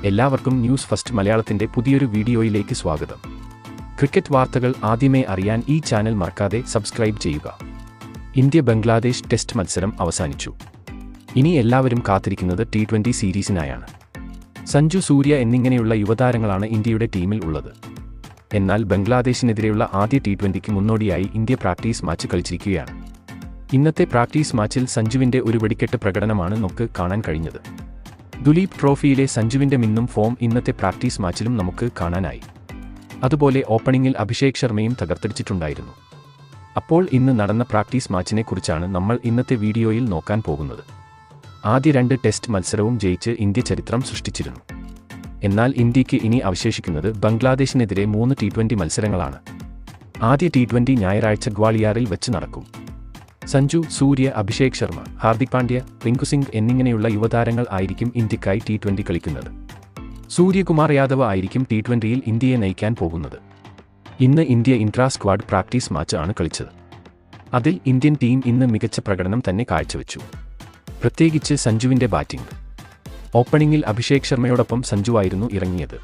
എല്ലാവർക്കും news first മലയാളത്തിന്റെ പുതിയൊരു വീഡിയോയിലേക്ക് സ്വാഗതം. ക്രിക്കറ്റ് വാർത്തകൾ ആദ്യമേ അറിയാൻ ഈ ചാനൽ മറക്കാതെ സബ്സ്ക്രൈബ് ചെയ്യുക. ഇന്ത്യ ബംഗ്ലാദേശ് ടെസ്റ്റ് മത്സരം അവസാനിച്ചു. ഇനി എല്ലാവരും കാത്തിരിക്കുന്നത് T20 സീരീസിനായാണ്. സഞ്ജു, സൂര്യ എന്നിങ്ങനെയുള്ള യുവതാരങ്ങളാണ് ഇന്ത്യയുടെ ടീമിൽ ഉള്ളത്. എന്നാൽ ബംഗ്ലാദേശിനെതിരെയുള്ള ആദ്യ T20ക്ക് മുന്നോടിയായി ഇന്ത്യ പ്രാക്ടീസ് മാച്ച് കളിച്ചിരിക്കുകയാണ്. ഇന്നത്തെ പ്രാക്ടീസ് മാച്ചിൽ സഞ്ജുവിന്റെ ഒരു വെടിക്കെട്ട് പ്രകടനമാണ് നമുക്ക് കാണാൻ കഴിഞ്ഞത്. ദുലീപ് ട്രോഫിയിലെ സഞ്ജുവിന്റെ മിന്നും ഫോം ഇന്നത്തെ പ്രാക്ടീസ് മാച്ചിലും നമുക്ക് കാണാനായി. അതുപോലെ ഓപ്പണിംഗിൽ അഭിഷേക് ശർമ്മയും തകർത്തടിച്ചിട്ടുണ്ടായിരുന്നു. അപ്പോൾ ഇന്ന് നടന്ന പ്രാക്ടീസ് മാച്ചിനെ കുറിച്ചാണ് നമ്മൾ ഇന്നത്തെ വീഡിയോയിൽ നോക്കാൻ പോകുന്നത്. ആദ്യ 2 ടെസ്റ്റ് മത്സരവും ജയിച്ച് ഇന്ത്യ ചരിത്രം സൃഷ്ടിച്ചിരുന്നു. എന്നാൽ ഇന്ത്യക്ക് ഇനി അവശേഷിക്കുന്നത് ബംഗ്ലാദേശിനെതിരെ 3 T20 മത്സരങ്ങളാണ്. ആദ്യ T20 ഞായറാഴ്ച ഗ്വാളിയാറിൽ വെച്ച് നടക്കും. സഞ്ജു, സൂര്യ, അഭിഷേക് ശർമ്മ, ഹാർദിക് പാണ്ഡ്യ, റിങ്കു സിംഗ് എന്നിങ്ങനെയുള്ള യുവതാരങ്ങൾ ആയിരിക്കും ഇന്ത്യക്കായി T20 കളിക്കുന്നത്. സൂര്യകുമാർ യാദവ് ആയിരിക്കും T20യിൽ ഇന്ത്യയെ നയിക്കാൻ പോകുന്നത്. ഇന്ന് India intra squad practice match ആണ് കളിച്ചത്. അതിൽ ഇന്ത്യൻ ടീം ഇന്ന് മികച്ച പ്രകടനം തന്നെ കാഴ്ചവെച്ചു. പ്രത്യേകിച്ച് സഞ്ജുവിന്റെ ബാറ്റിംഗ്. ഓപ്പണിംഗിൽ അഭിഷേക് ശർമ്മയോടൊപ്പം സഞ്ജുവായിരുന്നു ഇറങ്ങിയത്.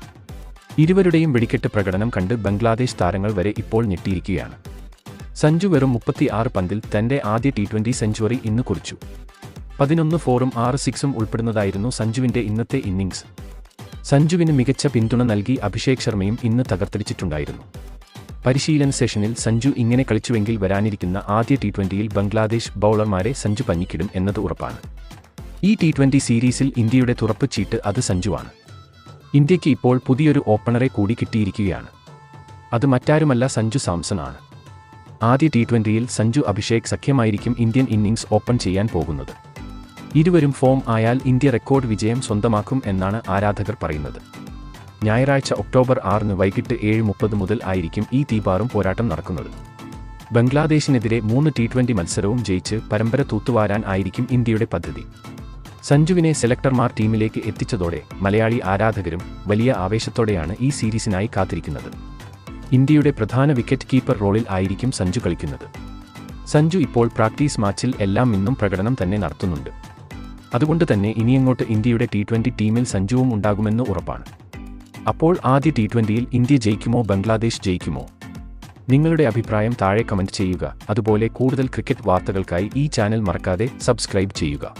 ഇരുവരുടെയും വെടിക്കെട്ട് പ്രകടനം കണ്ട് ബംഗ്ലാദേശ് താരങ്ങൾ വരെ ഇപ്പോൾ ഞെട്ടിയിരിക്കുകയാണ്. സഞ്ജു വെറും 36 പന്തിൽ തന്റെ ആദ്യ T20 സെഞ്ചുറി ഇന്ന് കുറിച്ചു. 11 4ഉം 6 6ഉം ഉൾപ്പെടുന്നതായിരുന്നു സഞ്ജുവിന്റെ ഇന്നത്തെ ഇന്നിംഗ്സ്. സഞ്ജുവിന് മികച്ച പിന്തുണ നൽകി അഭിഷേക് ശർമ്മയും ഇന്ന് തകർത്തടിച്ചിട്ടുണ്ടായിരുന്നു. പരിശീലന സെഷനിൽ സഞ്ജു ഇങ്ങനെ കളിച്ചുവെങ്കിൽ വരാനിരിക്കുന്ന ആദ്യ T20യിൽ ബംഗ്ലാദേശ് ബൗളർമാരെ സഞ്ജു പഞ്ഞിക്കിടും എന്നത് ഉറപ്പാണ്. ഈ T20 സീരീസിൽ ഇന്ത്യയുടെ തുറപ്പ് ചീട്ട് അത് സഞ്ജുവാണ്. ഇന്ത്യക്ക് ഇപ്പോൾ പുതിയൊരു ഓപ്പണറെ കൂടി കിട്ടിയിരിക്കുകയാണ്. അത് മറ്റാരുമല്ല, സഞ്ജു സാംസൺ ആണ്. ആദ്യ T20യിൽ സഞ്ജു അഭിഷേക് സഖ്യമായിരിക്കും ഇന്ത്യൻ ഇന്നിംഗ്സ് ഓപ്പൺ ചെയ്യാൻ പോകുന്നത്. ഇരുവരും ഫോം ആയാൽ ഇന്ത്യ റെക്കോർഡ് വിജയം സ്വന്തമാക്കും എന്നാണ് ആരാധകർ പറയുന്നത്. ഞായറാഴ്ച ഒക്ടോബർ 6 വൈകിട്ട് 7:30 മുതൽ ആയിരിക്കും ഈ തീപാറും പോരാട്ടം നടക്കുന്നത്. ബംഗ്ലാദേശിനെതിരെ 3 T20 മത്സരവും ജയിച്ച് പരമ്പര തൂത്തുവാരാൻ ആയിരിക്കും ഇന്ത്യയുടെ പദ്ധതി. സഞ്ജുവിനെ സെലക്ടർമാർ ടീമിലേക്ക് എത്തിച്ചതോടെ മലയാളി ആരാധകരും വലിയ ആവേശത്തോടെയാണ് ഈ സീരീസിനായി കാത്തിരിക്കുന്നത്. ഇന്ത്യയുടെ പ്രധാന വിക്കറ്റ് കീപ്പർ റോളിൽ ആയിരിക്കും സഞ്ജു കളിക്കുന്നത്. സഞ്ജു ഇപ്പോൾ പ്രാക്ടീസ് മാച്ചിൽ എല്ലാം ഇന്നും പ്രകടനം തന്നെ നടത്തുന്നുണ്ട്. അതുകൊണ്ട് തന്നെ ഇനിയങ്ങോട്ട് ഇന്ത്യയുടെ T20 ടീമിൽ സഞ്ജുവും ഉണ്ടാകുമെന്ന് ഉറപ്പാണ്. അപ്പോൾ ആദ്യ T20യിൽ ഇന്ത്യ ജയിക്കുമോ, ബംഗ്ലാദേശ് ജയിക്കുമോ? നിങ്ങളുടെ അഭിപ്രായം താഴെ കമന്റ് ചെയ്യുക. അതുപോലെ കൂടുതൽ ക്രിക്കറ്റ് വാർത്തകൾക്കായി ഈ ചാനൽ മറക്കാതെ സബ്സ്ക്രൈബ് ചെയ്യുക.